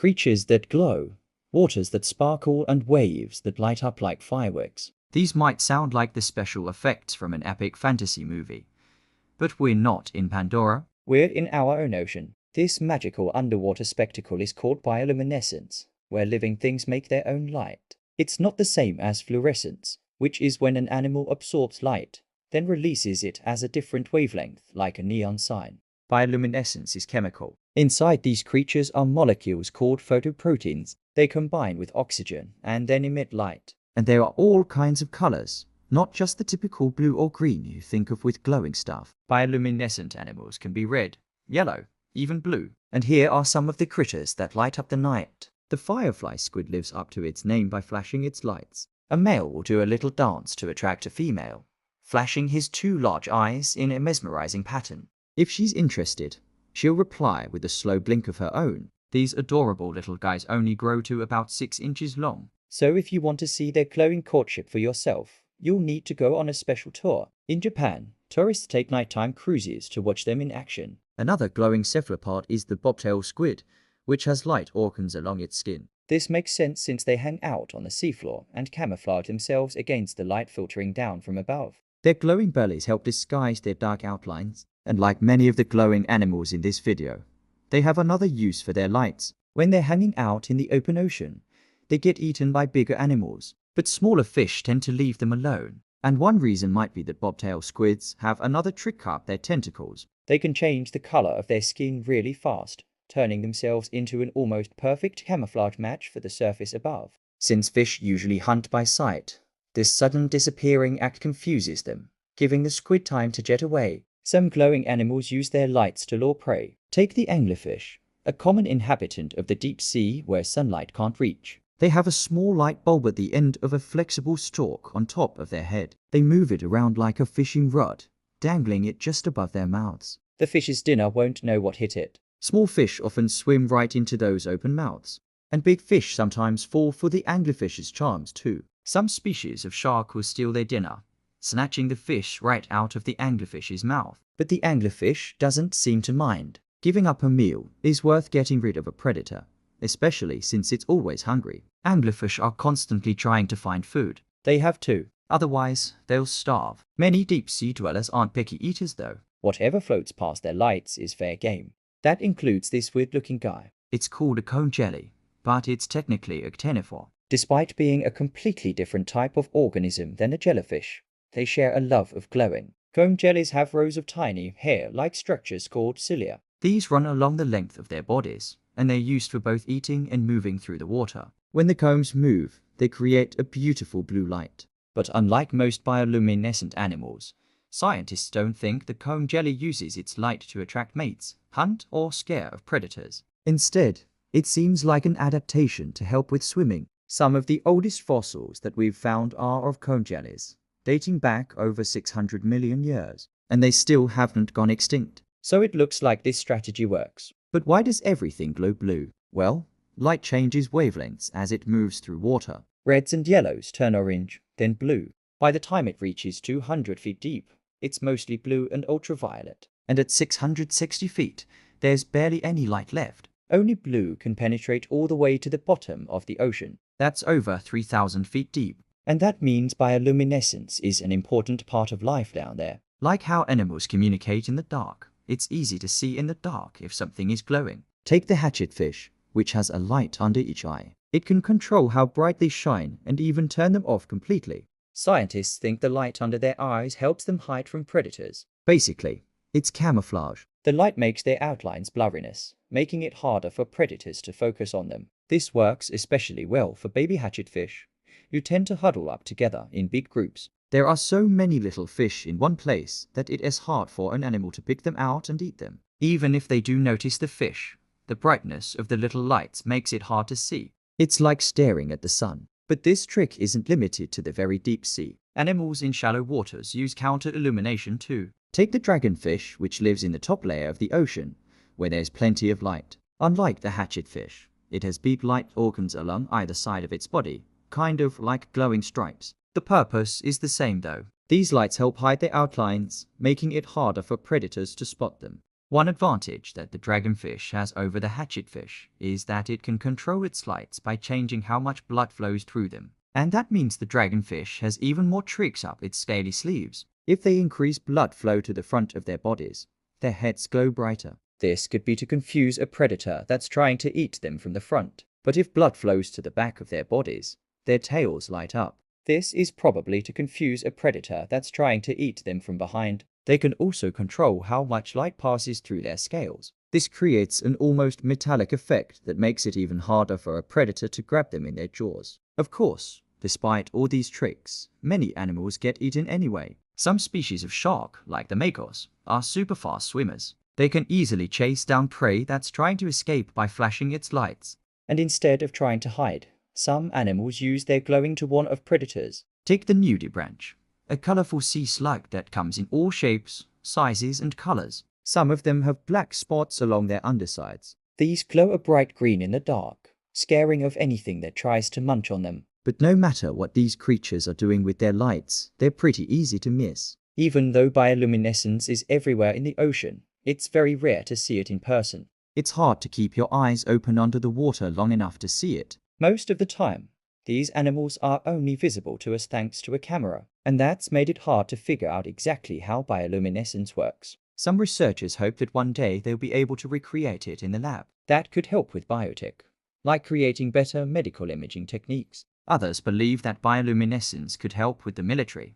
creatures that glow, waters that sparkle, and waves that light up like fireworks. These might sound like the special effects from an epic fantasy movie, but we're not in Pandora. We're in our own ocean. This magical underwater spectacle is called bioluminescence, where living things make their own light. It's not the same as fluorescence, which is when an animal absorbs light, then releases it as a different wavelength, like a neon sign. Bioluminescence is chemical. Inside these creatures are molecules called photoproteins. They combine with oxygen and then emit light. And there are all kinds of colors, not just the typical blue or green you think of with glowing stuff. Bioluminescent animals can be red, yellow, even blue. And here are some of the critters that light up the night. The firefly squid lives up to its name by flashing its lights. A male will do a little dance to attract a female, flashing his two large eyes in a mesmerizing pattern. If she's interested, she'll reply with a slow blink of her own. These adorable little guys only grow to about 6 inches long. So if you want to see their glowing courtship for yourself, you'll need to go on a special tour. In Japan, tourists take nighttime cruises to watch them in action. Another glowing cephalopod is the bobtail squid, which has light organs along its skin. This makes sense since they hang out on the seafloor and camouflage themselves against the light filtering down from above. Their glowing bellies help disguise their dark outlines, and like many of the glowing animals in this video, they have another use for their lights. When they're hanging out in the open ocean, they get eaten by bigger animals, but smaller fish tend to leave them alone. And one reason might be that bobtail squids have another trick up their tentacles. They can change the color of their skin really fast, turning themselves into an almost perfect camouflage match for the surface above. Since fish usually hunt by sight, this sudden disappearing act confuses them, giving the squid time to jet away. Some glowing animals use their lights to lure prey. Take the anglerfish, a common inhabitant of the deep sea where sunlight can't reach. They have a small light bulb at the end of a flexible stalk on top of their head. They move it around like a fishing rod, dangling it just above their mouths. The fish's dinner won't know what hit it. Small fish often swim right into those open mouths, and big fish sometimes fall for the anglerfish's charms too. Some species of shark will steal their dinner, snatching the fish right out of the anglerfish's mouth. But the anglerfish doesn't seem to mind. Giving up a meal is worth getting rid of a predator, especially since it's always hungry. Anglerfish are constantly trying to find food. They have to. Otherwise, they'll starve. Many deep-sea dwellers aren't picky eaters though. Whatever floats past their lights is fair game. That includes this weird-looking guy. It's called a cone jelly, but it's technically a ctenophore. Despite being a completely different type of organism than a jellyfish, they share a love of glowing. Cone jellies have rows of tiny, hair-like structures called cilia. These run along the length of their bodies, and they're used for both eating and moving through the water. When the cones move, they create a beautiful blue light. But unlike most bioluminescent animals, scientists don't think the cone jelly uses its light to attract mates, hunt, or scare off predators. Instead, it seems like an adaptation to help with swimming. Some of the oldest fossils that we've found are of cone jellies, dating back over 600 million years, and they still haven't gone extinct. So it looks like this strategy works. But why does everything glow blue? Well, light changes wavelengths as it moves through water. Reds and yellows turn orange, then blue. By the time it reaches 200 feet deep, it's mostly blue and ultraviolet. And at 660 feet, there's barely any light left. Only blue can penetrate all the way to the bottom of the ocean. That's over 3,000 feet deep. And that means bioluminescence is an important part of life down there. Like how animals communicate in the dark, it's easy to see in the dark if something is glowing. Take the hatchetfish, which has a light under each eye. It can control how bright they shine and even turn them off completely. Scientists think the light under their eyes helps them hide from predators. Basically, it's camouflage. The light makes their outlines blurriness, making it harder for predators to focus on them. This works especially well for baby hatchetfish, who tend to huddle up together in big groups. There are so many little fish in one place that it is hard for an animal to pick them out and eat them. Even if they do notice the fish, the brightness of the little lights makes it hard to see. It's like staring at the sun. But this trick isn't limited to the very deep sea. Animals in shallow waters use counter-illumination too. Take the dragonfish, which lives in the top layer of the ocean, where there's plenty of light. Unlike the hatchetfish, it has big light organs along either side of its body, kind of like glowing stripes. The purpose is the same though. These lights help hide their outlines, making it harder for predators to spot them. One advantage that the dragonfish has over the hatchetfish is that it can control its lights by changing how much blood flows through them. And that means the dragonfish has even more tricks up its scaly sleeves. If they increase blood flow to the front of their bodies, their heads glow brighter. This could be to confuse a predator that's trying to eat them from the front. But if blood flows to the back of their bodies, their tails light up. This is probably to confuse a predator that's trying to eat them from behind. They can also control how much light passes through their scales. This creates an almost metallic effect that makes it even harder for a predator to grab them in their jaws. Of course, despite all these tricks, many animals get eaten anyway. Some species of shark, like the makos, are super fast swimmers. They can easily chase down prey that's trying to escape by flashing its lights. And instead of trying to hide, some animals use their glowing to warn of predators. Take the nudibranch, a colorful sea slug that comes in all shapes, sizes, and colors. Some of them have black spots along their undersides. These glow a bright green in the dark, scaring off anything that tries to munch on them. But no matter what these creatures are doing with their lights, they're pretty easy to miss. Even though bioluminescence is everywhere in the ocean, it's very rare to see it in person. It's hard to keep your eyes open under the water long enough to see it. Most of the time, these animals are only visible to us thanks to a camera, and that's made it hard to figure out exactly how bioluminescence works. Some researchers hope that one day they'll be able to recreate it in the lab. That could help with biotech, like creating better medical imaging techniques. Others believe that bioluminescence could help with the military,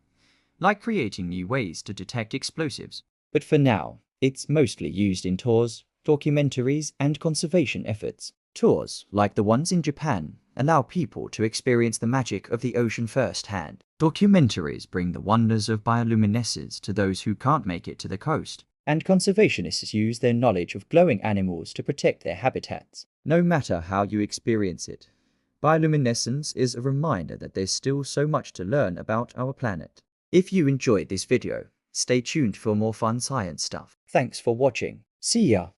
like creating new ways to detect explosives. But for now, it's mostly used in tours, documentaries, and conservation efforts. Tours, like the ones in Japan, allow people to experience the magic of the ocean firsthand. Documentaries bring the wonders of bioluminescence to those who can't make it to the coast. And conservationists use their knowledge of glowing animals to protect their habitats. No matter how you experience it, bioluminescence is a reminder that there's still so much to learn about our planet. If you enjoyed this video, stay tuned for more fun science stuff. Thanks for watching. See ya!